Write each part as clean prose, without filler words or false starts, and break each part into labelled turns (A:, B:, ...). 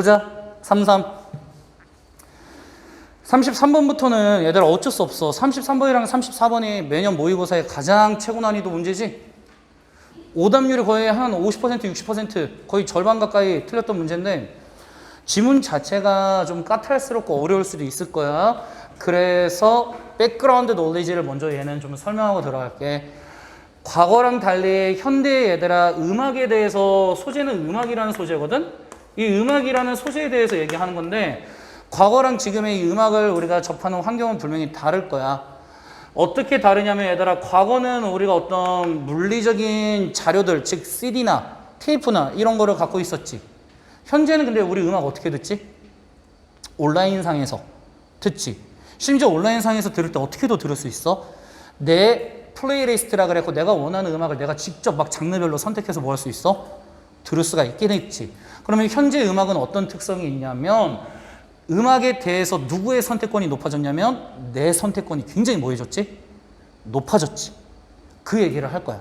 A: 보자. 33. 33번부터는 얘들아 어쩔 수 없어. 33번이랑 34번이 매년 모의고사의 가장 최고 난이도 문제지. 오답률이 거의 한 50%, 60% 거의 절반 가까이 틀렸던 문제인데 지문 자체가 좀 까탈스럽고 어려울 수도 있을 거야. 그래서 백그라운드 놀리지를 먼저 얘는 좀 설명하고 들어갈게. 과거랑 달리 현대의 얘들아 음악에 대해서 소재는 음악이라는 소재거든. 이 음악이라는 소재에 대해서 얘기하는 건데 과거랑 지금의 이 음악을 우리가 접하는 환경은 분명히 다를 거야. 어떻게 다르냐면 얘들아 과거는 우리가 어떤 물리적인 자료들 즉 CD나 테이프나 이런 거를 갖고 있었지. 현재는 근데 우리 음악 어떻게 듣지? 온라인상에서 듣지. 심지어 온라인상에서 들을 때 어떻게도 들을 수 있어? 내 플레이리스트라 그랬고 내가 원하는 음악을 내가 직접 막 장르별로 선택해서 뭐 할 수 있어? 들을 수가 있긴 있지. 그러면 현재 음악은 어떤 특성이 있냐면 음악에 대해서 누구의 선택권이 높아졌냐면 내 선택권이 굉장히 뭐 해졌지? 높아졌지. 그 얘기를 할 거야.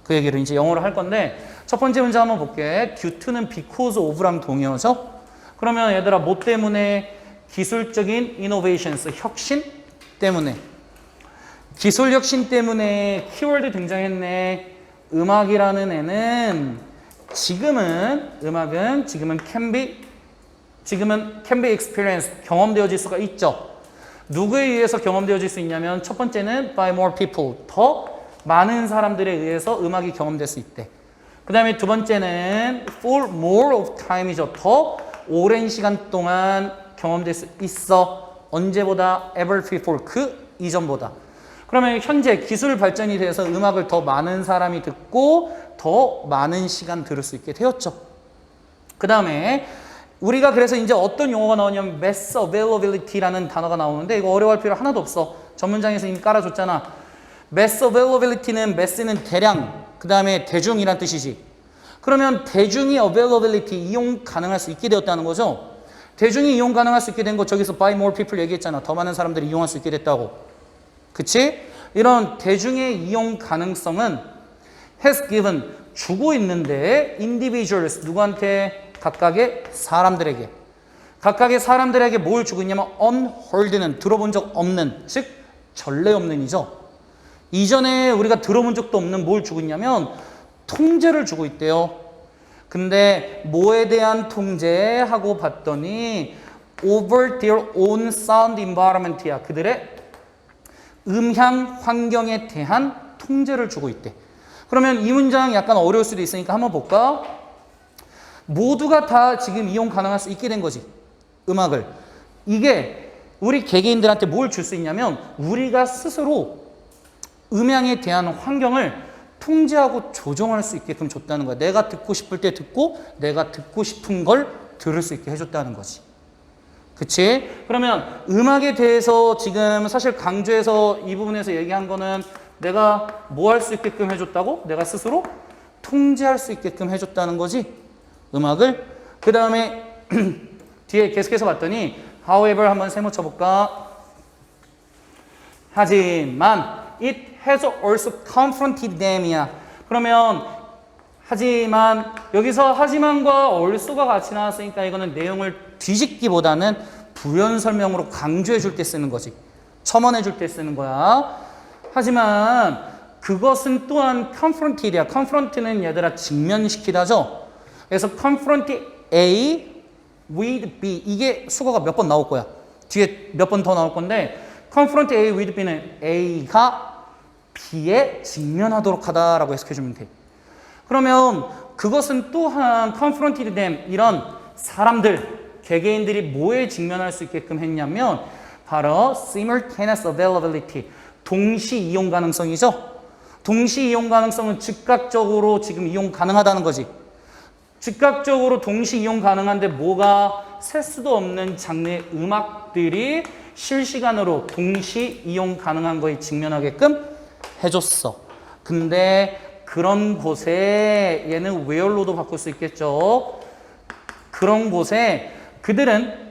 A: 그 얘기를 이제 영어로 할 건데 첫 번째 문제 한번 볼게. due to는 because of랑 동의어죠? 그러면 얘들아 뭐 때문에? 기술적인 innovations, 혁신 때문에. 기술 혁신 때문에 키워드 등장했네. 음악이라는 애는 음악은 지금은 can be experienced, 경험되어질 수가 있죠. 누구에 의해서 경험되어질 수 있냐면 첫 번째는 by more people, 더 많은 사람들에 의해서 음악이 경험될 수 있대. 그 다음에 두 번째는 for more of time이죠. 더 오랜 시간 동안 경험될 수 있어. 언제보다 ever before, 그 이전보다. 그러면 현재 기술 발전이 돼서 음악을 더 많은 사람이 듣고 더 많은 시간 들을 수 있게 되었죠. 그 다음에 우리가 그래서 이제 어떤 용어가 나오냐면 mass availability라는 단어가 나오는데 이거 어려워할 필요 하나도 없어. 전문장에서 이미 깔아줬잖아. mass availability는 mass는 대량, 그 다음에 대중이란 뜻이지. 그러면 대중이 availability, 이용 가능할 수 있게 되었다는 거죠. 대중이 이용 가능할 수 있게 된 거 저기서 by more people 얘기했잖아. 더 많은 사람들이 이용할 수 있게 됐다고. 그치? 이런 대중의 이용 가능성은 has given, 주고 있는데 individuals, 누구한테? 각각의 사람들에게 뭘 주고 있냐면 unheard는 들어본 적 없는, 즉 전례 없는이죠. 이전에 우리가 들어본 적도 없는 뭘 주고 있냐면 통제를 주고 있대요. 근데 뭐에 대한 통제 하고 봤더니 over their own sound environment이야. 그들의 음향 환경에 대한 통제를 주고 있대. 그러면 이 문장 약간 어려울 수도 있으니까 한번 볼까? 모두가 다 지금 이용 가능할 수 있게 된 거지. 음악을. 이게 우리 개개인들한테 뭘 줄 수 있냐면 우리가 스스로 음향에 대한 환경을 통제하고 조정할 수 있게끔 줬다는 거야. 내가 듣고 싶을 때 듣고 내가 듣고 싶은 걸 들을 수 있게 해줬다는 거지. 그치? 그러면 음악에 대해서 지금 사실 강조해서 이 부분에서 얘기한 거는 내가 뭐 할 수 있게끔 해줬다고? 내가 스스로 통제할 수 있게끔 해줬다는 거지. 음악을. 그 다음에 뒤에 계속해서 봤더니 however 한번 세모 쳐볼까? 하지만 it has also confronted them이야. 그러면 하지만 여기서 하지만과 also가 같이 나왔으니까 이거는 내용을 뒤집기보다는 부연 설명으로 강조해 줄 때 쓰는 거지. 첨언해 줄 때 쓰는 거야. 하지만 그것은 또한 confronted이야. confront는 얘들아 직면시키다죠. 그래서 confront A with B, 이게 수거가 몇 번 나올 거야. 뒤에 몇 번 더 나올 건데 confront A with B는 A가 B에 직면하도록 하다라고 해석해주면 돼. 그러면 그것은 또한 confronted them, 이런 사람들, 개개인들이 뭐에 직면할 수 있게끔 했냐면 바로 simultaneous availability, 동시 이용 가능성이죠. 동시 이용 가능성은 즉각적으로 지금 이용 가능하다는 거지. 즉각적으로 동시 이용 가능한데 뭐가 셀 수도 없는 장르의 음악들이 실시간으로 동시 이용 가능한 거에 직면하게끔 해줬어. 근데 그런 곳에 얘는 where로도 바꿀 수 있겠죠. 그런 곳에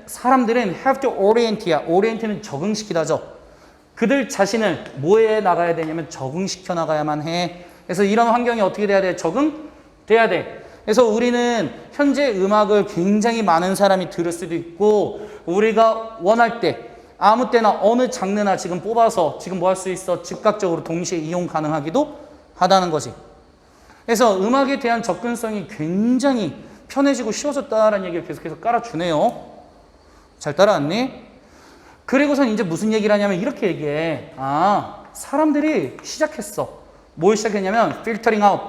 A: 사람들은 have to orient야. orient는 적응시키다죠. 그들 자신을 뭐에 나가야 되냐면 적응시켜 나가야만 해. 그래서 이런 환경이 어떻게 돼야 돼? 적응돼야 돼. 그래서 우리는 현재 음악을 굉장히 많은 사람이 들을 수도 있고 우리가 원할 때 아무 때나 어느 장르나 지금 뽑아서 지금 뭐 할 수 있어? 즉각적으로 동시에 이용 가능하기도 하다는 거지. 그래서 음악에 대한 접근성이 굉장히 편해지고 쉬워졌다라는 얘기를 계속해서 깔아주네요. 잘 따라왔니? 그리고선 이제 무슨 얘기를 하냐면 이렇게 얘기해. 사람들이 시작했어. 뭘 시작했냐면 필터링 아웃,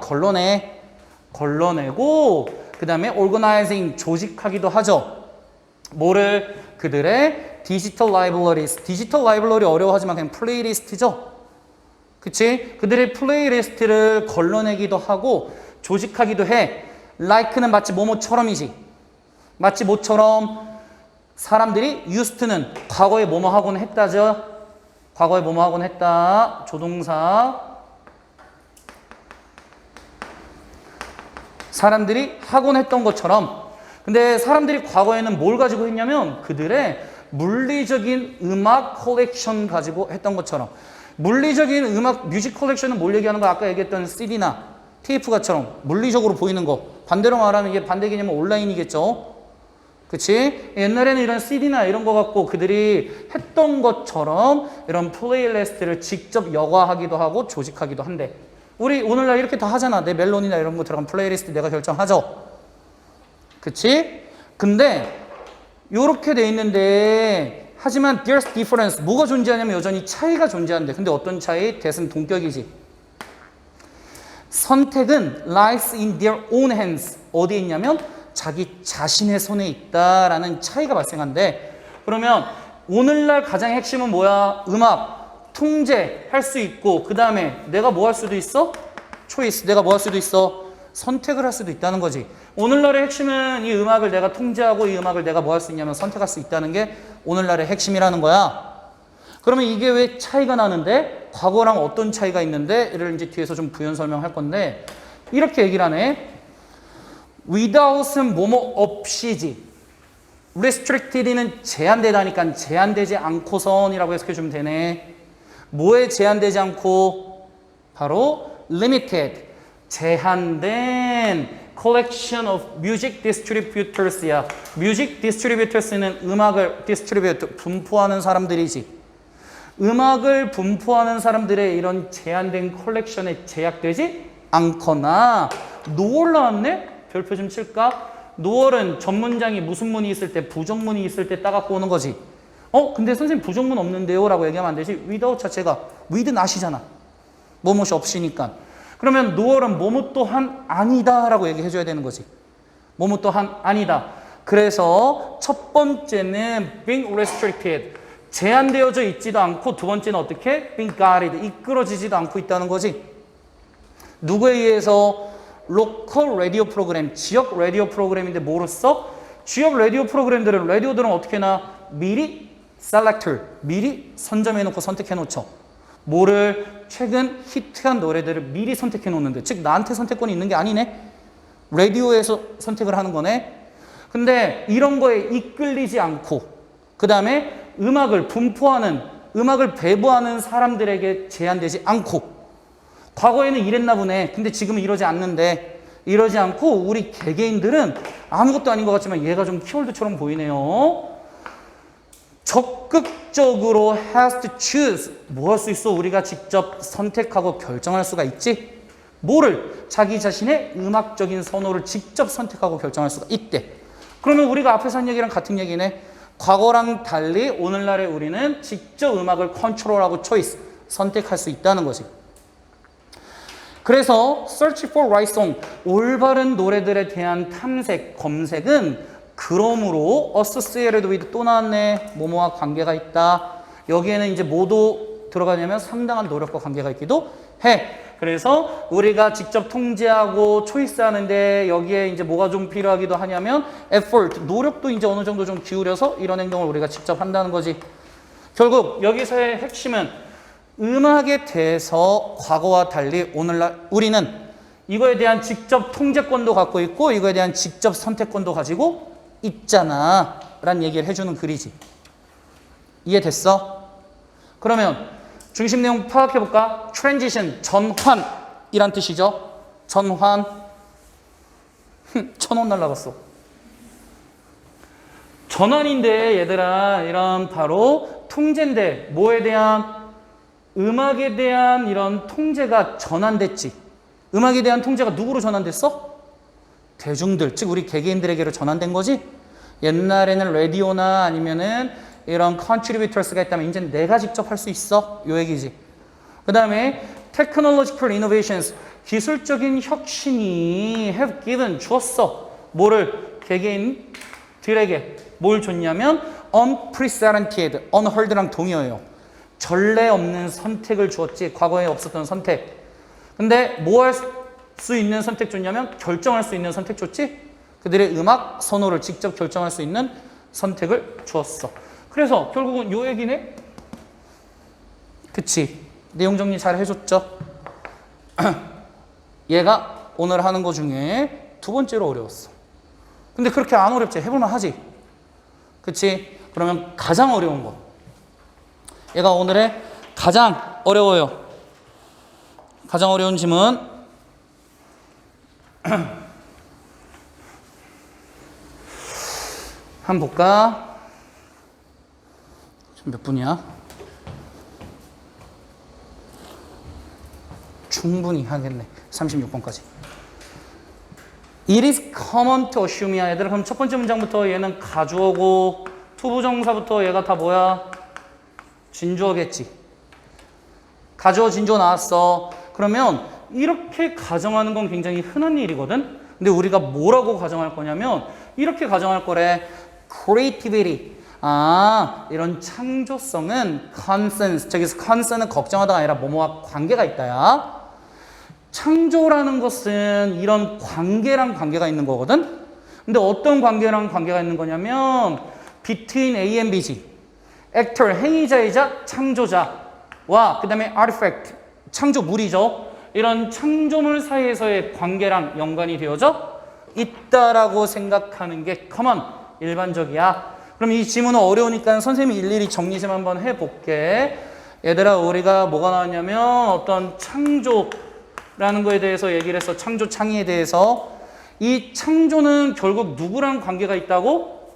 A: 걸러내고 그 다음에 organizing, 조직하기도 하죠. 뭐를? 그들의 디지털 라이브러리스. 디지털 라이브러리 어려워하지만 그냥 플레이리스트죠. 그치? 그들의 플레이리스트를 걸러내기도 하고 조직하기도 해. like는 마치 뭐뭐처럼이지. 마치 뭐처럼 사람들이 used는 과거에 뭐뭐 하곤 했다죠. 과거에 뭐뭐 하곤 했다. 조동사. 사람들이 하곤 했던 것처럼. 근데 사람들이 과거에는 뭘 가지고 했냐면 그들의 물리적인 음악 컬렉션 가지고 했던 것처럼. 물리적인 음악 뮤직 컬렉션은 뭘 얘기하는 거? 아까 얘기했던 CD나 테이프가처럼 물리적으로 보이는 거. 반대로 말하면 이게 반대 개념은 온라인이겠죠. 그치? 옛날에는 이런 CD나 이런 거 갖고 그들이 했던 것처럼 이런 플레이리스트를 직접 여과하기도 하고 조직하기도 한대. 우리 오늘날 이렇게 다 하잖아. 내 멜론이나 이런 거 들어간 플레이리스트 내가 결정하죠. 그치? 근데 요렇게 돼 있는데 하지만 there's difference. 뭐가 존재하냐면 여전히 차이가 존재한대. 근데 어떤 차이? 대승 동격이지. 선택은 lies in their own hands. 어디에 있냐면 자기 자신의 손에 있다라는 차이가 발생한대. 그러면 오늘날 가장 핵심은 뭐야? 음악, 통제할 수 있고 그 다음에 내가 뭐 할 수도 있어? 초이스. 내가 뭐 할 수도 있어? 선택을 할 수도 있다는 거지. 오늘날의 핵심은 이 음악을 내가 통제하고 이 음악을 내가 뭐 할 수 있냐면 선택할 수 있다는 게 오늘날의 핵심이라는 거야. 그러면 이게 왜 차이가 나는데? 과거랑 어떤 차이가 있는데? 이를 이제 뒤에서 좀 부연 설명할 건데 이렇게 얘기를 하네. without은 뭐뭐 없이지. restricted는 제한되다니까 제한되지 않고선이라고 해석해 주면 되네. 뭐에 제한되지 않고? 바로 limited. 제한된 collection of music distributors야. music distributors는 음악을 distribute, 분포하는 사람들이지. 음악을 분포하는 사람들의 이런 제한된 컬렉션에 제약되지 않거나 노월 나왔네? 별표 좀 칠까? 노월은 전문장이 무슨 문이 있을 때 부정문이 있을 때 따갖고 오는 거지. 근데 선생님 부정문 없는데요? 라고 얘기하면 안 되지. without 자체가 with not이잖아. 뭐뭇이 없으니까. 그러면 노월은 뭐뭇 또한 아니다 라고 얘기해 줘야 되는 거지. 뭐뭇 또한 아니다. 그래서 첫 번째는 being restricted. 제한되어져 있지도 않고 두 번째는 어떻게? being guided. 이끌어지지도 않고 있다는 거지. 누구에 의해서? 로컬 라디오 프로그램. 지역 라디오 프로그램인데 뭐로써? 지역 라디오 프로그램들은 라디오들은 어떻게 나? 미리 셀렉터. 미리 선점해 놓고 선택해 놓죠. 뭐를? 최근 히트한 노래들을 미리 선택해 놓는데 즉 나한테 선택권이 있는 게 아니네. 라디오에서 선택을 하는 거네. 근데 이런 거에 이끌리지 않고 그 다음에 음악을 분포하는 음악을 배부하는 사람들에게 제한되지 않고 과거에는 이랬나 보네. 근데 지금은 이러지 않는데 이러지 않고 우리 개개인들은 아무것도 아닌 것 같지만 얘가 좀 키워드처럼 보이네요. 적극적으로 has to choose. 뭐 할 수 있어? 우리가 직접 선택하고 결정할 수가 있지. 뭐를? 자기 자신의 음악적인 선호를 직접 선택하고 결정할 수가 있대. 그러면 우리가 앞에서 한 얘기랑 같은 얘기네. 과거랑 달리 오늘날의 우리는 직접 음악을 컨트롤하고 초이스, 선택할 수 있다는 거지. 그래서 search for right song, 올바른 노래들에 대한 탐색, 검색은 그러므로 associated with 또 나왔네. 뭐뭐와 관계가 있다. 여기에는 이제 뭐도 들어가냐면 상당한 노력과 관계가 있기도 해. 그래서 우리가 직접 통제하고 초이스하는데 여기에 이제 뭐가 좀 필요하기도 하냐면 effort, 노력도 이제 어느 정도 좀 기울여서 이런 행동을 우리가 직접 한다는 거지. 결국 여기서의 핵심은 음악에 대해서 과거와 달리 오늘날 우리는 이거에 대한 직접 통제권도 갖고 있고 이거에 대한 직접 선택권도 가지고 있잖아 라는 얘기를 해주는 글이지. 이해됐어? 그러면 중심 내용 파악해볼까? transition, 전환이란 뜻이죠. 전환. 1,000원 날라갔어. 전환인데 얘들아 이런 바로 통제인데 뭐에 대한 음악에 대한 이런 통제가 전환됐지. 음악에 대한 통제가 누구로 전환됐어? 대중들, 즉 우리 개개인들에게로 전환된 거지. 옛날에는 라디오나 아니면은 이런 컨트리뷰터스가 있다면 이제는 내가 직접 할 수 있어. 요 얘기지. 그 다음에 technological innovations, 기술적인 혁신이 have given, 주었어. 뭐를? 개개인들에게 뭘 줬냐면 unprecedented, unheard랑 동의어예요. 전례 없는 선택을 주었지. 과거에 없었던 선택. 근데 뭐 할 수 있는 선택 줬냐면 결정할 수 있는 선택 줬지. 그들의 음악 선호를 직접 결정할 수 있는 선택을 주었어. 그래서 결국은 요 얘기네. 그치. 내용 정리 잘 해줬죠. 얘가 오늘 하는 거 중에 두 번째로 어려웠어. 근데 그렇게 안 어렵지. 해볼만 하지. 그치. 그러면 가장 어려운 거. 얘가 오늘의 가장 어려워요. 가장 어려운 질문. 한번 볼까? 지금 몇 분이야? 충분히 하겠네. 36번까지. It is common to assume이야. 얘들아, 그럼 첫 번째 문장부터 얘는 가주어고 투부정사부터 얘가 다 뭐야? 진주어겠지. 가주어, 진주어 나왔어. 그러면 이렇게 가정하는 건 굉장히 흔한 일이거든. 근데 우리가 뭐라고 가정할 거냐면 이렇게 가정할 거래. creativity. 이런 창조성은 concern. 저기서 concern은 걱정하다가 아니라 뭐뭐와 관계가 있다야. 창조라는 것은 이런 관계랑 관계가 있는 거거든. 근데 어떤 관계랑 관계가 있는 거냐면 between A and B지. actor, 행위자이자 창조자와 그 다음에 artifact, 창조물이죠. 이런 창조물 사이에서의 관계랑 연관이 되어져 있다라고 생각하는 게 common, 일반적이야. 그럼 이 지문은 어려우니까 선생님이 일일이 정리 좀 한번 해볼게. 얘들아, 우리가 뭐가 나왔냐면 어떤 창조라는 거에 대해서 얘기를 했어. 창조, 창의에 대해서. 이 창조는 결국 누구랑 관계가 있다고?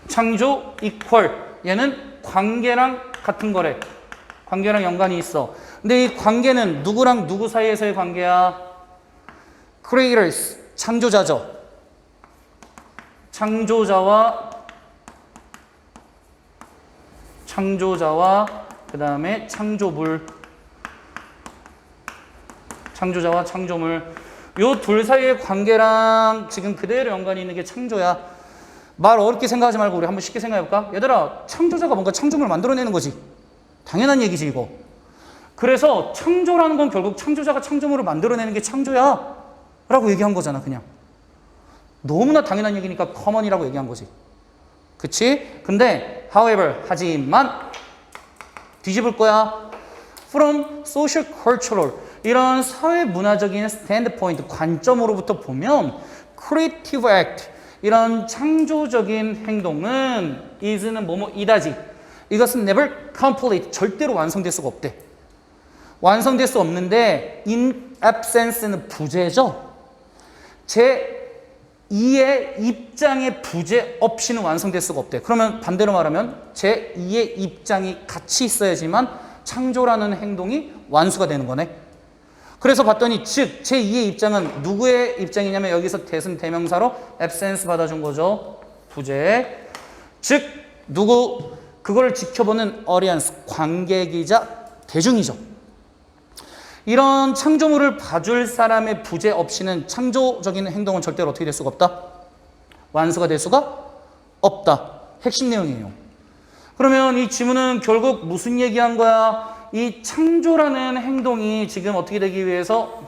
A: 창조 equal. 얘는 관계랑 같은 거래. 관계랑 연관이 있어. 근데 이 관계는 누구랑 누구 사이에서의 관계야? creators, 창조자죠. 창조자와 그 다음에 창조물. 창조자와 창조물. 요 둘 사이의 관계랑 지금 그대로 연관이 있는 게 창조야. 말 어렵게 생각하지 말고 우리 한번 쉽게 생각해볼까? 얘들아, 창조자가 뭔가 창조물을 만들어내는 거지. 당연한 얘기지 이거. 그래서 창조라는 건 결국 창조자가 창조물을 만들어내는 게 창조야 라고 얘기한 거잖아. 그냥 너무나 당연한 얘기니까 common이라고 얘기한 거지. 그치? 근데 however, 하지만 뒤집을 거야. From social cultural, 이런 사회 문화적인 standpoint, 관점으로부터 보면 creative act, 이런 창조적인 행동은 is는 뭐뭐이다지. 이것은 never complete, 절대로 완성될 수가 없대. 완성될 수 없는데 in absence는 부재죠. 제2의 입장의 부재 없이는 완성될 수가 없대. 그러면 반대로 말하면 제2의 입장이 같이 있어야지만 창조라는 행동이 완수가 되는 거네. 그래서 봤더니 즉 제2의 입장은 누구의 입장이냐면 여기서 대승 대명사로 absence 받아준 거죠. 부재. 즉 누구? 그걸 지켜보는 audience, 관객이자 대중이죠. 이런 창조물을 봐줄 사람의 부재 없이는 창조적인 행동은 절대로 어떻게 될 수가 없다? 완수가 될 수가 없다. 핵심 내용이에요. 그러면 이 지문은 결국 무슨 얘기한 거야? 이 창조라는 행동이 지금 어떻게 되기 위해서,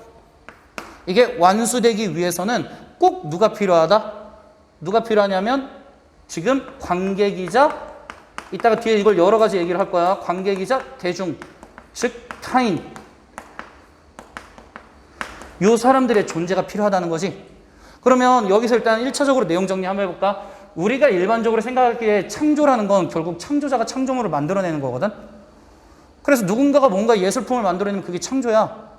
A: 이게 완수되기 위해서는 꼭 누가 필요하다? 누가 필요하냐면 지금 관객이자, 이따가 뒤에 이걸 여러 가지 얘기를 할 거야. 관객이자 대중, 즉 타인, 요 사람들의 존재가 필요하다는 거지. 그러면 여기서 일단 1차적으로 내용 정리 한번 해볼까? 우리가 일반적으로 생각하기에 창조라는 건 결국 창조자가 창조물을 만들어내는 거거든. 그래서 누군가가 뭔가 예술품을 만들어내면 그게 창조야.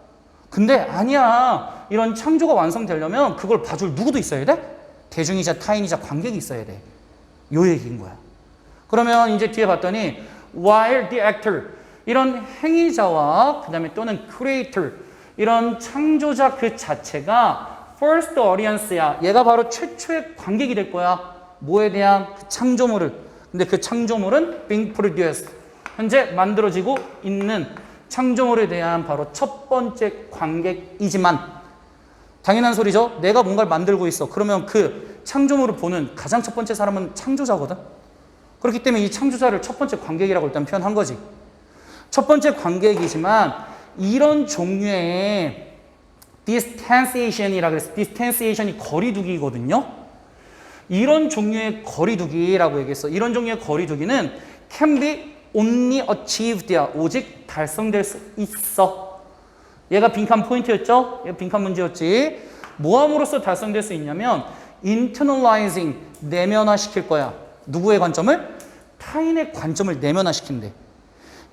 A: 근데 아니야. 이런 창조가 완성되려면 그걸 봐줄 누구도 있어야 돼? 대중이자 타인이자 관객이 있어야 돼. 요 얘기인 거야. 그러면 이제 뒤에 봤더니 while the actor 이런 행위자와 그 다음에 또는 creator 이런 창조자 그 자체가 first audience야. 얘가 바로 최초의 관객이 될 거야. 뭐에 대한 그 창조물을. 근데 그 창조물은 being produced. 현재 만들어지고 있는 창조물에 대한 바로 첫 번째 관객이지만 당연한 소리죠. 내가 뭔가를 만들고 있어. 그러면 그 창조물을 보는 가장 첫 번째 사람은 창조자거든. 그렇기 때문에 이 창조자를 첫 번째 관객이라고 일단 표현한 거지. 첫 번째 관객이지만 이런 종류의 distanciation이라고 그랬어. distanciation이 거리두기거든요. 이런 종류의 거리두기라고 얘기했어. 이런 종류의 거리두기는 can be only achieved야. 오직 달성될 수 있어. 얘가 빈칸 포인트였죠? 얘가 빈칸 문제였지. 뭐함으로써 달성될 수 있냐면 internalizing, 내면화시킬 거야. 누구의 관점을? 타인의 관점을 내면화시킨대.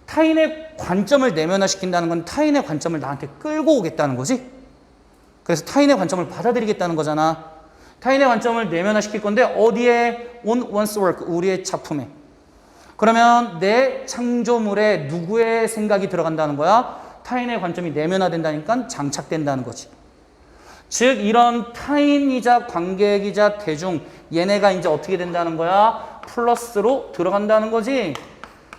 A: 타인의 관점을 내면화시킨다는 건 타인의 관점을 나한테 끌고 오겠다는 거지. 그래서 타인의 관점을 받아들이겠다는 거잖아. 타인의 관점을 내면화시킬 건데 어디에? on one's work, 우리의 작품에. 그러면 내 창조물에 누구의 생각이 들어간다는 거야? 타인의 관점이 내면화된다니까 장착된다는 거지. 즉 이런 타인이자 관객이자 대중 얘네가 이제 어떻게 된다는 거야? 플러스로 들어간다는 거지.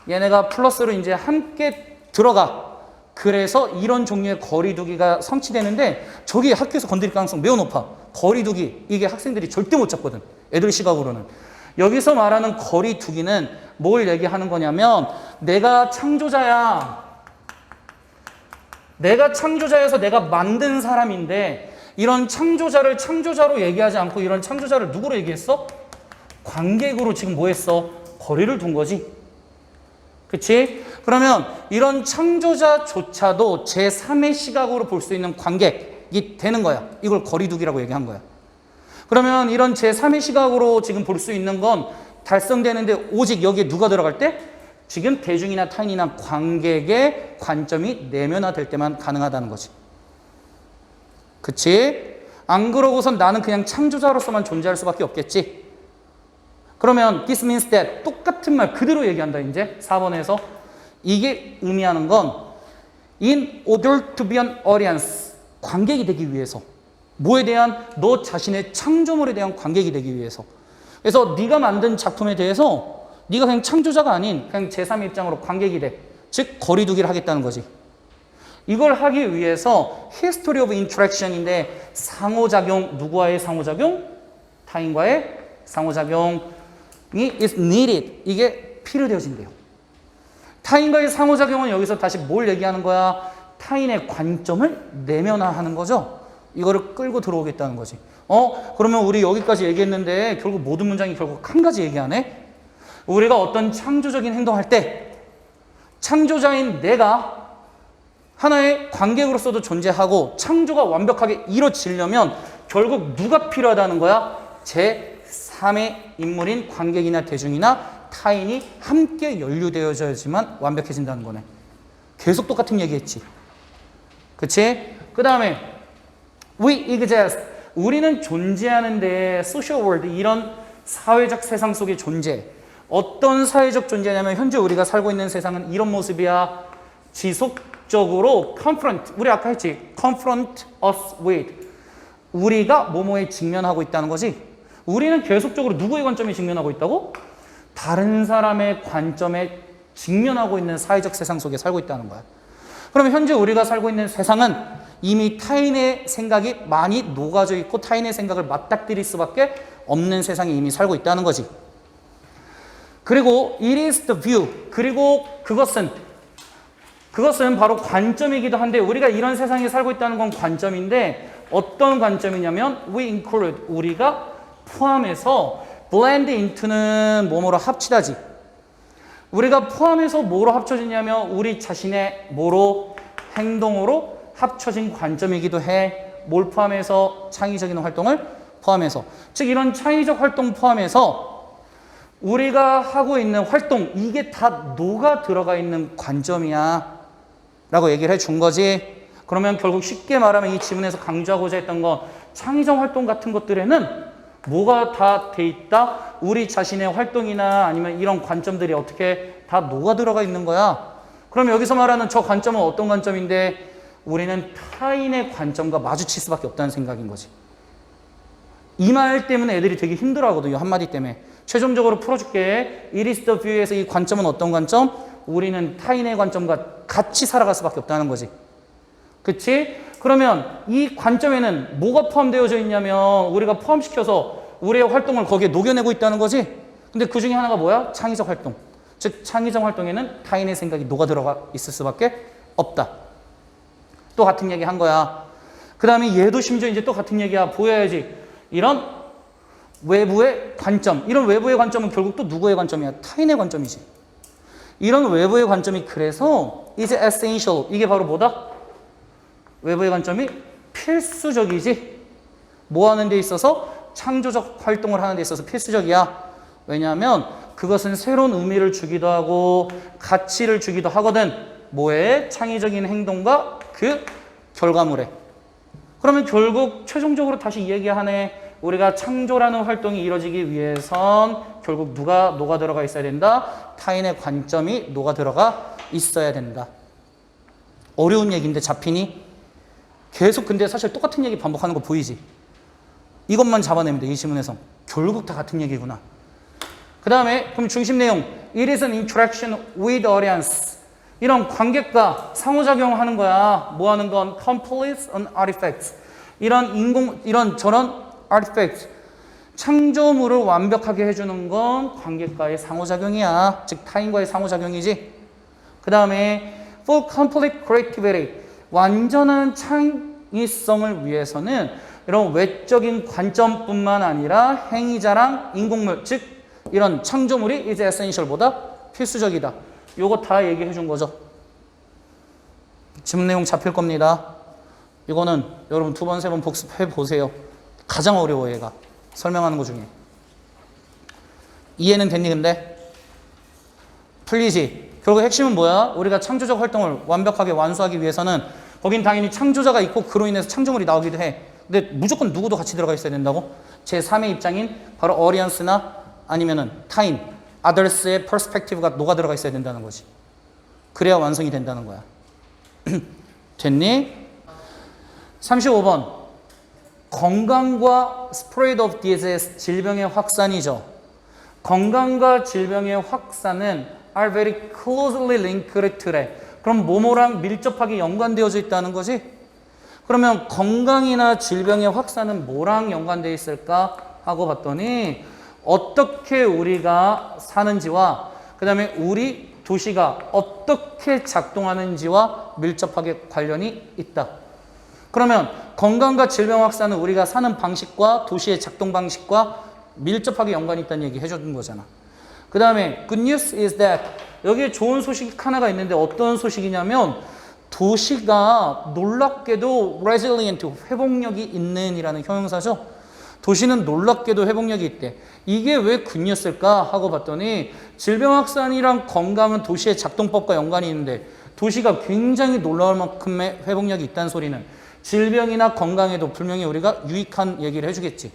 A: 얘네가 플러스로 이제 함께 들어가. 그래서 이런 종류의 거리두기가 성취되는데 저기 학교에서 건드릴 가능성 매우 높아. 거리두기 이게 학생들이 절대 못 잡거든. 애들 시각으로는. 여기서 말하는 거리두기는 뭘 얘기하는 거냐면 내가 창조자야. 내가 창조자여서 내가 만든 사람인데 이런 창조자를 창조자로 얘기하지 않고 이런 창조자를 누구로 얘기했어? 관객으로 지금 뭐 했어? 거리를 둔 거지. 그치? 그러면 이런 창조자조차도 제3의 시각으로 볼 수 있는 관객이 되는 거야. 이걸 거리두기라고 얘기한 거야. 그러면 이런 제3의 시각으로 지금 볼 수 있는 건 달성되는데 오직 여기에 누가 들어갈 때? 지금 대중이나 타인이나 관객의 관점이 내면화될 때만 가능하다는 거지. 그치? 안 그러고선 나는 그냥 창조자로서만 존재할 수밖에 없겠지. 그러면 this means that 똑같은 말 그대로 얘기한다. 이제 4번에서 이게 의미하는 건 in order to be an audience, 관객이 되기 위해서. 뭐에 대한? 너 자신의 창조물에 대한 관객이 되기 위해서. 그래서 네가 만든 작품에 대해서 네가 그냥 창조자가 아닌 그냥 제3의 입장으로 관객이 돼. 즉 거리두기를 하겠다는 거지. 이걸 하기 위해서 history of interaction인데 상호작용, 누구와의 상호작용? 타인과의 상호작용이 is needed. 이게 필요되어진대요. 타인과의 상호작용은 여기서 다시 뭘 얘기하는 거야? 타인의 관점을 내면화하는 거죠. 이거를 끌고 들어오겠다는 거지. 그러면 우리 여기까지 얘기했는데 결국 모든 문장이 결국 한 가지 얘기하네? 우리가 어떤 창조적인 행동할 때 창조자인 내가 하나의 관객으로서도 존재하고 창조가 완벽하게 이루어지려면 결국 누가 필요하다는 거야? 제3의 인물인 관객이나 대중이나 타인이 함께 연루되어져야지만 완벽해진다는 거네. 계속 똑같은 얘기했지. 그치? 그 다음에 we exist. 우리는 존재하는데 social world, 이런 사회적 세상 속의 존재. 어떤 사회적 존재냐면 현재 우리가 살고 있는 세상은 이런 모습이야. 지속적으로 confront, 우리 아까 했지. confront us with. 우리가 뭐뭐에 직면하고 있다는 거지. 우리는 계속적으로 누구의 관점에 직면하고 있다고? 다른 사람의 관점에 직면하고 있는 사회적 세상 속에 살고 있다는 거야. 그러면 현재 우리가 살고 있는 세상은 이미 타인의 생각이 많이 녹아져 있고 타인의 생각을 맞닥뜨릴 수밖에 없는 세상에 이미 살고 있다는 거지. 그리고 it is the view. 그리고 그것은 바로 관점이기도 한데 우리가 이런 세상에 살고 있다는 건 관점인데 어떤 관점이냐면 we include, 우리가 포함해서 blend into는 뭐뭐로 합치다지. 우리가 포함해서 뭐로 합쳐지냐면 우리 자신의 뭐로? 행동으로 합쳐진 관점이기도 해. 뭘 포함해서? 창의적인 활동을 포함해서. 즉 이런 창의적 활동 포함해서 우리가 하고 있는 활동, 이게 다 녹아 들어가 있는 관점이야 라고 얘기를 해준 거지. 그러면 결국 쉽게 말하면 이 지문에서 강조하고자 했던 건 창의적 활동 같은 것들에는 뭐가 다 돼 있다? 우리 자신의 활동이나 아니면 이런 관점들이 어떻게 다 녹아 들어가 있는 거야. 그럼 여기서 말하는 저 관점은 어떤 관점인데 우리는 타인의 관점과 마주칠 수밖에 없다는 생각인 거지. 이 말 때문에 애들이 되게 힘들어하거든요. 한마디 때문에. 최종적으로 풀어줄게. It is the view에서 이 관점은 어떤 관점? 우리는 타인의 관점과 같이 살아갈 수밖에 없다는 거지. 그치? 그러면 이 관점에는 뭐가 포함되어져 있냐면 우리가 포함시켜서 우리의 활동을 거기에 녹여내고 있다는 거지. 근데 그 중에 하나가 뭐야? 창의적 활동. 즉 창의적 활동에는 타인의 생각이 녹아 들어가 있을 수밖에 없다. 또 같은 얘기 한 거야. 그 다음에 얘도 심지어 이제 또 같은 얘기야. 보여야지. 이런 외부의 관점. 이런 외부의 관점은 결국 또 누구의 관점이야? 타인의 관점이지. 이런 외부의 관점이 그래서 이제 essential. 이게 바로 뭐다? 외부의 관점이 필수적이지. 뭐 하는 데 있어서? 창조적 활동을 하는 데 있어서 필수적이야. 왜냐하면 그것은 새로운 의미를 주기도 하고 가치를 주기도 하거든. 뭐에? 창의적인 행동과 그 결과물에. 그러면 결국 최종적으로 다시 이야기하네. 우리가 창조라는 활동이 이루어지기 위해선 결국 누가 녹아 들어가 있어야 된다? 타인의 관점이 녹아 들어가 있어야 된다. 어려운 얘기인데 잡히니? 계속 근데 사실 똑같은 얘기 반복하는 거 보이지? 이것만 잡아내면 돼. 이 지문에서. 결국 다 같은 얘기구나. 그 다음에 그럼 중심 내용. It is an interaction with audience. 이런 관객과 상호작용하는 거야. 뭐 하는 건? Complete an artifact. 이런 저런 artifact. 창조물을 완벽하게 해주는 건 관객과의 상호작용이야. 즉 타인과의 상호작용이지. 그 다음에 for complete creativity. 완전한 창의성을 위해서는 이런 외적인 관점뿐만 아니라 행위자랑 인공물, 즉 이런 창조물이 이제 에센셜보다 필수적이다. 요거 다 얘기해 준 거죠. 지문 내용 잡힐 겁니다. 이거는 여러분 2번, 3번 복습해 보세요. 가장 어려워 얘가. 설명하는 것 중에. 이해는 됐니 근데? 풀리지? 결국 핵심은 뭐야? 우리가 창조적 활동을 완벽하게 완수하기 위해서는 거긴 당연히 창조자가 있고 그로 인해서 창조물이 나오기도 해. 근데 무조건 누구도 같이 들어가 있어야 된다고? 제3의 입장인 바로 audience나 아니면은 타인, others의 perspective가 녹아 들어가 있어야 된다는 거지. 그래야 완성이 된다는 거야. 됐니? 35번. 건강과 spread of disease, 질병의 확산이죠. 건강과 질병의 확산은 are very closely linked to래. 그럼 뭐뭐랑 밀접하게 연관되어져 있다는 거지? 그러면 건강이나 질병의 확산은 뭐랑 연관되어 있을까 하고 봤더니 어떻게 우리가 사는지와 그 다음에 우리 도시가 어떻게 작동하는지와 밀접하게 관련이 있다. 그러면 건강과 질병 확산은 우리가 사는 방식과 도시의 작동 방식과 밀접하게 연관이 있다는 얘기 해준 거잖아. 그 다음에 good news is that 여기에 좋은 소식이 하나가 있는데 어떤 소식이냐면 도시가 놀랍게도 resilient, 회복력이 있는 이라는 형용사죠. 도시는 놀랍게도 회복력이 있대. 이게 왜 굿뉴스일까 하고 봤더니 질병 확산이랑 건강은 도시의 작동법과 연관이 있는데 도시가 굉장히 놀라울 만큼의 회복력이 있다는 소리는 질병이나 건강에도 분명히 우리가 유익한 얘기를 해주겠지.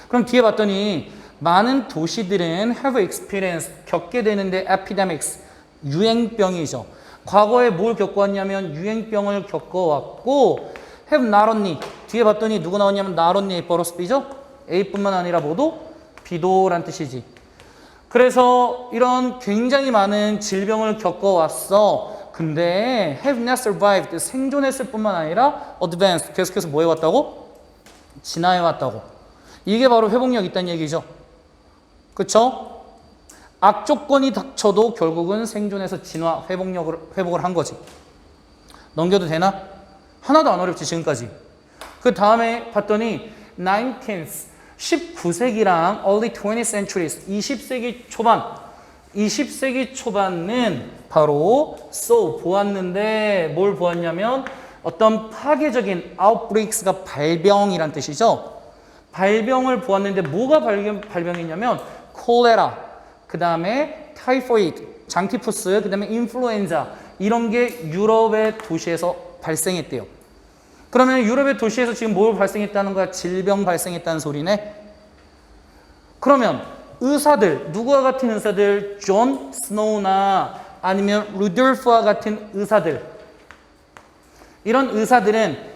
A: 그럼 뒤에 봤더니 많은 도시들은 have experience, 겪게 되는데 epidemics, 유행병이죠. 과거에 뭘 겪어왔냐면 유행병을 겪어왔고 have not only, 뒤에 봤더니 누구 나왔냐면 not only A 플러스 B죠? A뿐만 아니라 모두 B도란 뜻이지. 그래서 이런 굉장히 많은 질병을 겪어왔어. 근데 have not survived, 생존했을 뿐만 아니라 advanced, 계속해서 뭐 해왔다고? 진화해왔다고. 이게 바로 회복력 있다는 얘기죠. 그쵸? 악조건이 닥쳐도 결국은 생존해서 진화, 회복을 한 거지. 넘겨도 되나? 하나도 안 어렵지, 지금까지. 그 다음에 봤더니 19th, 19세기랑 early 20th centuries, 20세기 초반은 바로 보았는데 뭘 보았냐면 어떤 파괴적인 outbreaks가 발병이란 뜻이죠. 발병을 보았는데 뭐가 발병이냐면 콜레라, 그 다음에 타이포이드, 장티푸스, 그 다음에 인플루엔자 이런 게 유럽의 도시에서 발생했대요. 그러면 유럽의 도시에서 지금 뭘 발생했다는 거야? 질병 발생했다는 소리네. 그러면 의사들, 누구와 같은 의사들? 존 스노우나 아니면 루돌프와 같은 의사들. 이런 의사들은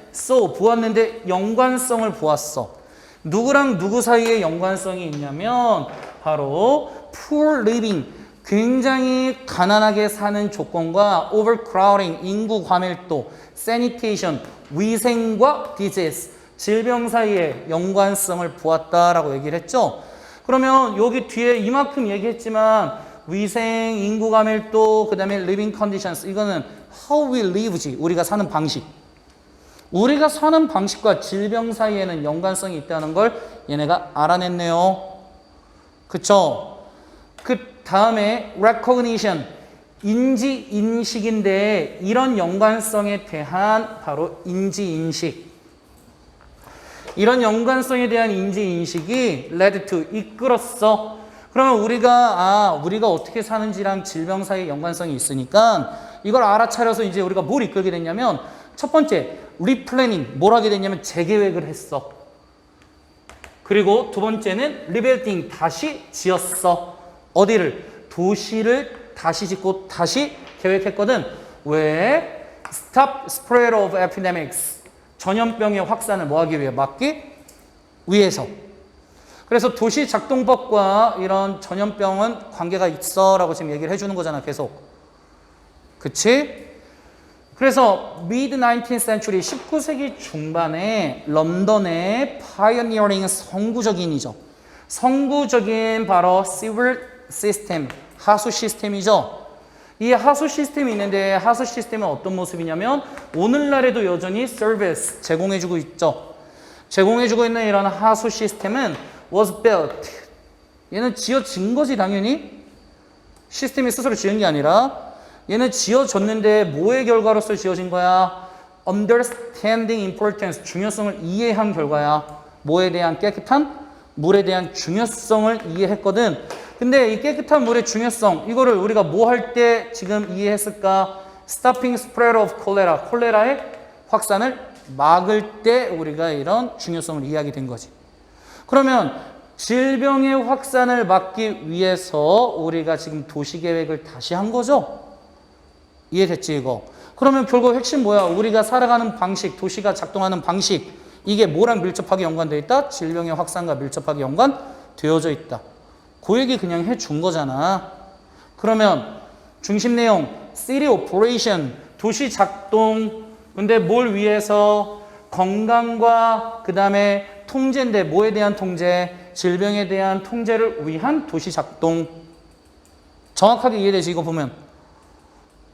A: 보았는데 연관성을 보았어. 누구랑 누구 사이에 연관성이 있냐면 바로 poor living, 굉장히 가난하게 사는 조건과 overcrowding, 인구 과밀도, sanitation, 위생과 disease, 질병 사이에 연관성을 보았다라고 얘기를 했죠. 그러면 여기 뒤에 이만큼 얘기했지만 위생, 인구 과밀도, 그 다음에 living conditions, 이거는 how we live지, 우리가 사는 방식. 우리가 사는 방식과 질병 사이에는 연관성이 있다는 걸 얘네가 알아냈네요. 그쵸? 그 다음에 recognition, 인지, 인식인데 이런 연관성에 대한 바로 인지, 인식. 이런 연관성에 대한 인지, 인식이 led to, 이끌었어. 그러면 우리가 어떻게 사는지랑 질병 사이에 연관성이 있으니까 이걸 알아차려서 이제 우리가 뭘 이끌게 됐냐면 첫 번째, 리플래닝, 뭘 하게 됐냐면 재계획을 했어. 그리고 두 번째는 리빌딩, 다시 지었어. 어디를? 도시를 다시 짓고 다시 계획했거든. 왜? Stop spread of epidemics, 전염병의 확산을 뭐하기 위해? 막기 위해서. 그래서 도시 작동법과 이런 전염병은 관계가 있어 라고 지금 얘기를 해주는 거잖아, 계속. 그치? 그래서 mid-19th century, 19세기 중반에 런던의 pioneering, 선구적인이죠. 선구적인 바로 civil system, 하수 시스템이죠. 이 하수 시스템이 있는데 하수 시스템은 어떤 모습이냐면 오늘날에도 여전히 서비스, 제공해주고 있죠. 제공해주고 있는 이런 하수 시스템은 was built. 얘는 지어진 거지 당연히. 시스템이 스스로 지은 게 아니라 얘는 지어졌는데 뭐의 결과로서 지어진 거야? Understanding importance, 중요성을 이해한 결과야. 뭐에 대한? 깨끗한 물에 대한 중요성을 이해했거든. 근데 이 깨끗한 물의 중요성, 이거를 우리가 뭐 할 때 지금 이해했을까? Stopping spread of cholera, 콜레라의 확산을 막을 때 우리가 이런 중요성을 이해하게 된 거지. 그러면 질병의 확산을 막기 위해서 우리가 지금 도시계획을 다시 한 거죠? 이해됐지 이거? 그러면 결국 핵심 뭐야? 우리가 살아가는 방식, 도시가 작동하는 방식, 이게 뭐랑 밀접하게 연관되어 있다? 질병의 확산과 밀접하게 연관되어져 있다. 그 얘기 그냥 해준 거잖아. 그러면 중심 내용, city operation, 도시 작동. 근데 뭘 위해서? 건강과 그 다음에 통제인데 뭐에 대한 통제? 질병에 대한 통제를 위한 도시 작동. 정확하게 이해되지 이거 보면.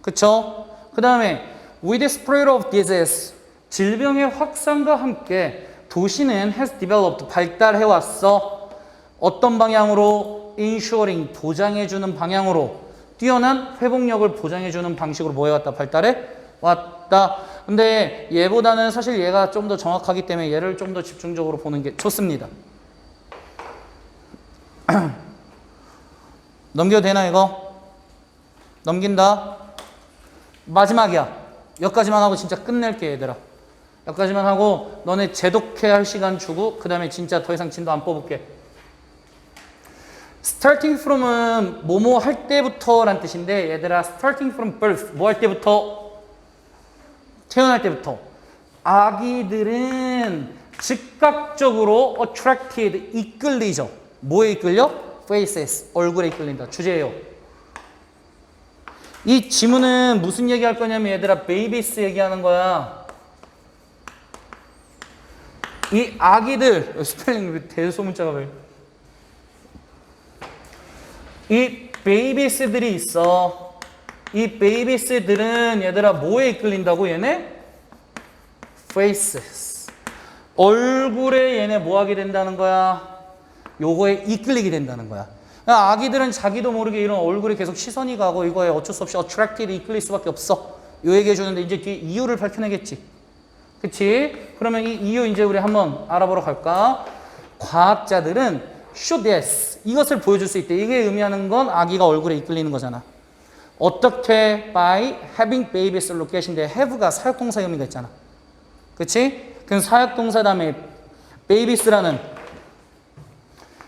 A: 그쵸? 그 다음에 with the spread of disease, 질병의 확산과 함께 도시는 has developed, 발달해왔어. 어떤 방향으로? ensuring, 보장해주는 방향으로. 뛰어난 회복력을 보장해주는 방식으로 뭐 해왔다? 발달해왔다. 근데 얘보다는 사실 얘가 좀 더 정확하기 때문에 얘를 좀 더 집중적으로 보는 게 좋습니다. 넘겨도 되나 이거? 넘긴다. 마지막이야. 여기까지만 하고 진짜 끝낼게 얘들아. 여기까지만 하고 너네 재독해야 할 시간 주고 그 다음에 진짜 더 이상 진도 안 뽑을게. starting from은 뭐뭐 할 때부터 란 뜻인데 얘들아 starting from birth, 뭐 할 때부터? 태어날 때부터. 아기들은 즉각적으로 attracted, 이끌리죠. 뭐에 이끌려? faces, 얼굴에 이끌린다. 주제예요. 이 지문은 무슨 얘기할 거냐면 얘들아 베이비스 얘기하는 거야. 이 아기들, 스펠링 대소문자가 왜? 이 베이비스들이 있어. 이 베이비스들은 얘들아 뭐에 이끌린다고 얘네? faces. 얼굴에 얘네 뭐 하게 된다는 거야? 요거에 이끌리게 된다는 거야. 아기들은 자기도 모르게 이런 얼굴에 계속 시선이 가고 이거에 어쩔 수 없이 attracted, 이끌릴 수밖에 없어. 요 얘기 해주는데 이제 뒤에 이유를 밝혀내겠지. 그치? 그러면 이 이유 이제 우리 한번 알아보러 갈까? 과학자들은 show this, 이것을 보여줄 수 있대. 이게 의미하는 건 아기가 얼굴에 이끌리는 거잖아. 어떻게? by having babies look at인데 have가 사역동사 의미가 있잖아. 그치? 그럼 사역동사 다음에 babies라는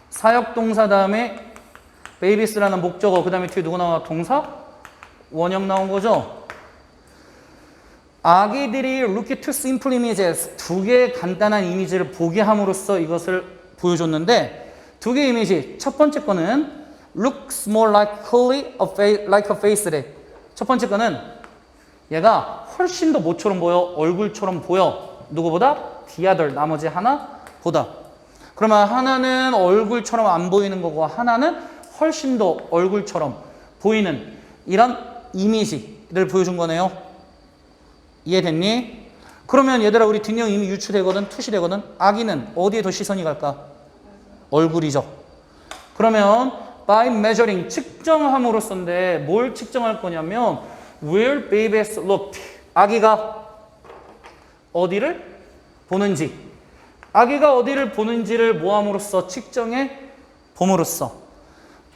A: 사역동사 다음에 babies라는 목적어 그 다음에 뒤에 누구 나와? 동사? 원형 나온 거죠? 아기들이 look at two simple images 두 개의 간단한 이미지를 보게 함으로써 이것을 보여줬는데 두 개의 이미지 첫 번째 거는 looks more like a face래. 첫 번째 거는 얘가 훨씬 더 뭐처럼 보여? 얼굴처럼 보여. 누구보다? the other 나머지 하나보다. 그러면 하나는 얼굴처럼 안 보이는 거고 하나는 훨씬 더 얼굴처럼 보이는 이런 이미지를 보여준 거네요. 이해됐니? 그러면 얘들아 우리 뒷내용 이미 유추되거든, 투시되거든. 아기는 어디에 더 시선이 갈까? 얼굴이죠. 그러면 by measuring 측정함으로써인데 뭘 측정할 거냐면 where babies looked 아기가 어디를 보는지 아기가 어디를 보는지를 모함으로써 측정해 봄으로써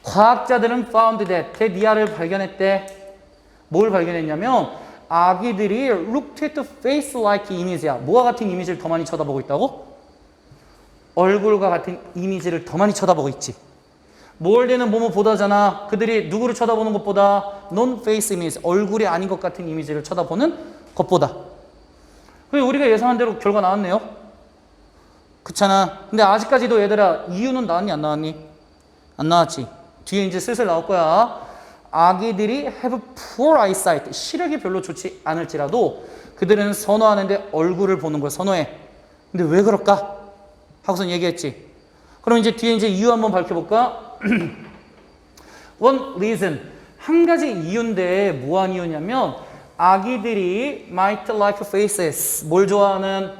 A: 과학자들은 found that 데니아를 발견했대. 뭘 발견했냐면 아기들이 looked at the face like image야. 뭐와 같은 이미지를 더 많이 쳐다보고 있다고? 얼굴과 같은 이미지를 더 많이 쳐다보고 있지. 뭘 되는 뭐뭐보다잖아. 그들이 누구를 쳐다보는 것보다 non-face image, 얼굴이 아닌 것 같은 이미지를 쳐다보는 것보다. 그리고 우리가 예상한 대로 결과 나왔네요. 그렇잖아. 근데 아직까지도 얘들아 이유는 나왔니 안 나왔니? 안 나왔지. 뒤에 이제 슬슬 나올 거야. 아기들이 have poor eyesight, 시력이 별로 좋지 않을지라도 그들은 선호하는데 얼굴을 보는 걸 선호해. 근데 왜 그럴까? 하고선 얘기했지. 그럼 이제 뒤에 이제 이유 한번 밝혀볼까? One reason, 한 가지 이유인데 뭐한 이유냐면 아기들이 might like faces, 뭘 좋아하는?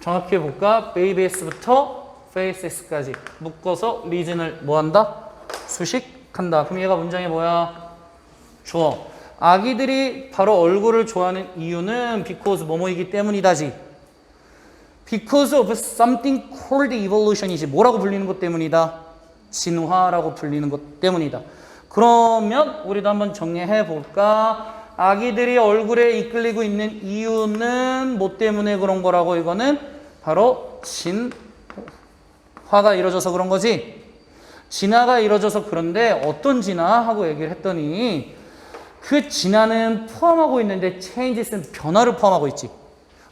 A: 정확히 해볼까? babies부터 faces까지 묶어서 reason을 뭐한다? 수식한다. 그럼 얘가 문장이 뭐야? 주어. 아기들이 바로 얼굴을 좋아하는 이유는 because 뭐뭐이기 때문이다지. Because of something called evolution이지. 뭐라고 불리는 것 때문이다? 진화라고 불리는 것 때문이다. 그러면 우리도 한번 정리해 볼까? 아기들이 얼굴에 이끌리고 있는 이유는 뭐 때문에 그런 거라고? 이거는 바로 진화가 이루어져서 그런 거지. 진화가 이루어져서 그런데 어떤 진화? 하고 얘기를 했더니 그 진화는 포함하고 있는데 changes는 변화를 포함하고 있지.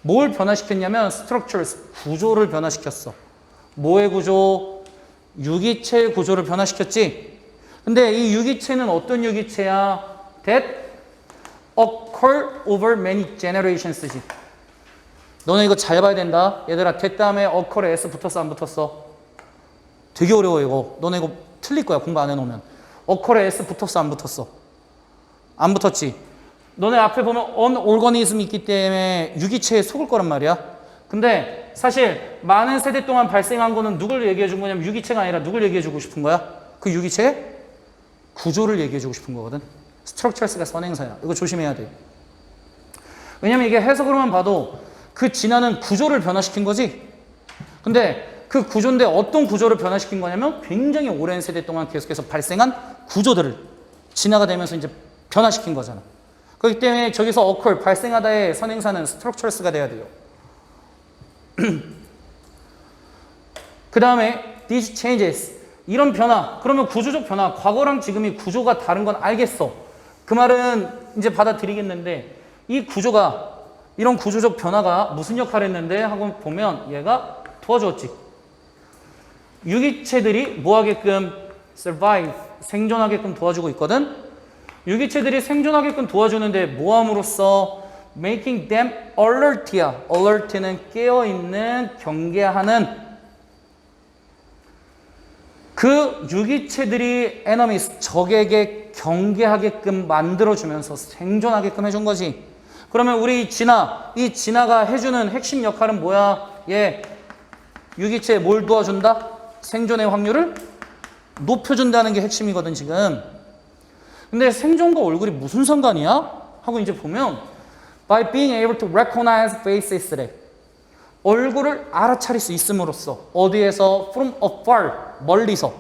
A: 뭘 변화시켰냐면 structures, 구조를 변화시켰어. 뭐의 구조? 유기체의 구조를 변화시켰지. 근데 이 유기체는 어떤 유기체야? That occur over many generations지. 너네 이거 잘 봐야 된다. 얘들아 that 다음에 occur에 s 붙었어 안 붙었어? 되게 어려워 이거. 너네 이거 틀릴 거야 공부 안 해놓으면. occur에 s 붙었어 안 붙었어? 안 붙었지. 너네 앞에 보면 on organism이 있기 때문에 유기체에 속을 거란 말이야. 근데 사실 많은 세대 동안 발생한 거는 누굴 얘기해 준 거냐면 유기체가 아니라 누굴 얘기해 주고 싶은 거야? 그 유기체의 구조를 얘기해 주고 싶은 거거든. structures가 선행사야. 이거 조심해야 돼. 왜냐면 이게 해석으로만 봐도 그 진화는 구조를 변화시킨 거지. 근데 그 구조인데 어떤 구조를 변화시킨 거냐면 굉장히 오랜 세대 동안 계속해서 발생한 구조들을 진화가 되면서 이제 변화시킨 거잖아. 그렇기 때문에 저기서 occur, 발생하다의 선행사는 structures가 돼야 돼요. 그 다음에 these changes, 이런 변화, 그러면 구조적 변화, 과거랑 지금이 구조가 다른 건 알겠어. 그 말은 이제 받아들이겠는데 이 구조가, 이런 구조적 변화가 무슨 역할을 했는데 하고 보면 얘가 도와줬지. 유기체들이 뭐 하게끔? survive, 생존하게끔 도와주고 있거든. 유기체들이 생존하게끔 도와주는데 뭐 함으로써? making them alert야. alert는 깨어있는, 경계하는. 그 유기체들이 enemies, 적에게 경계하게끔 만들어주면서 생존하게끔 해준 거지. 그러면 우리 이 진화가 해주는 핵심 역할은 뭐야? 유기체에 뭘 도와준다? 생존의 확률을 높여준다는 게 핵심이거든 지금. 근데 생존과 얼굴이 무슨 상관이야? 하고 이제 보면 by being able to recognize faces래. 얼굴을 알아차릴 수 있음으로써 어디에서? from afar, 멀리서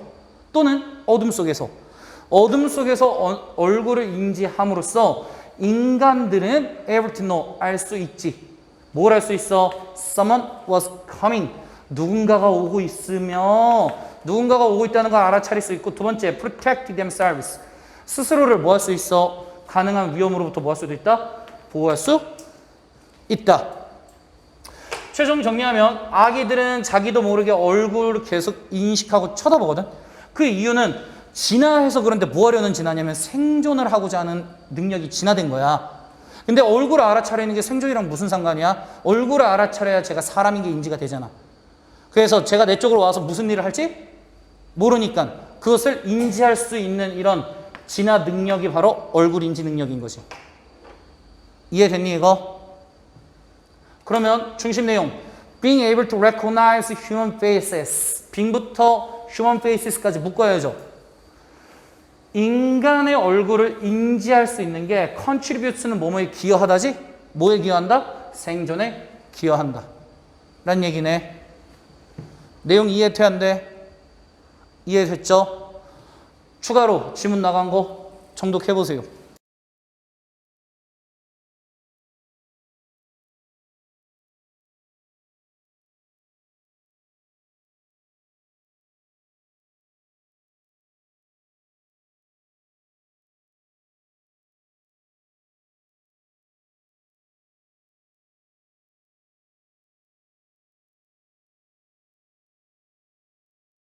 A: 또는 어둠 속에서 어둠 속에서 얼굴을 인지함으로써 인간들은 able to know, 알 수 있지. 뭘 알 수 있어? Someone was coming. 누군가가 오고 있으며 누군가가 오고 있다는 걸 알아차릴 수 있고 두 번째, protect themselves. 스스로를 뭐 할 수 있어? 가능한 위험으로부터 뭐 할 수도 있다? 보호할 수 있다. 최종 정리하면 아기들은 자기도 모르게 얼굴을 계속 인식하고 쳐다보거든. 그 이유는 진화해서 그런데 뭐 하려는 진화냐면 생존을 하고자 하는 능력이 진화된 거야. 근데 얼굴을 알아차리는 게 생존이랑 무슨 상관이야? 얼굴을 알아차려야 제가 사람인 게 인지가 되잖아. 그래서 제가 내 쪽으로 와서 무슨 일을 할지 모르니까 그것을 인지할 수 있는 이런 진화 능력이 바로 얼굴 인지 능력인 거지. 이해됐니 이거? 그러면 중심 내용 being able to recognize human faces being부터 human faces까지 묶어야죠. 인간의 얼굴을 인지할 수 있는 게 contributes는 뭐뭐에 기여하다지? 뭐에 기여한다? 생존에 기여한다 라는 얘기네. 내용 이해 돼 안 돼? 이해됐죠? 추가로 지문 나간 거 정독해 보세요.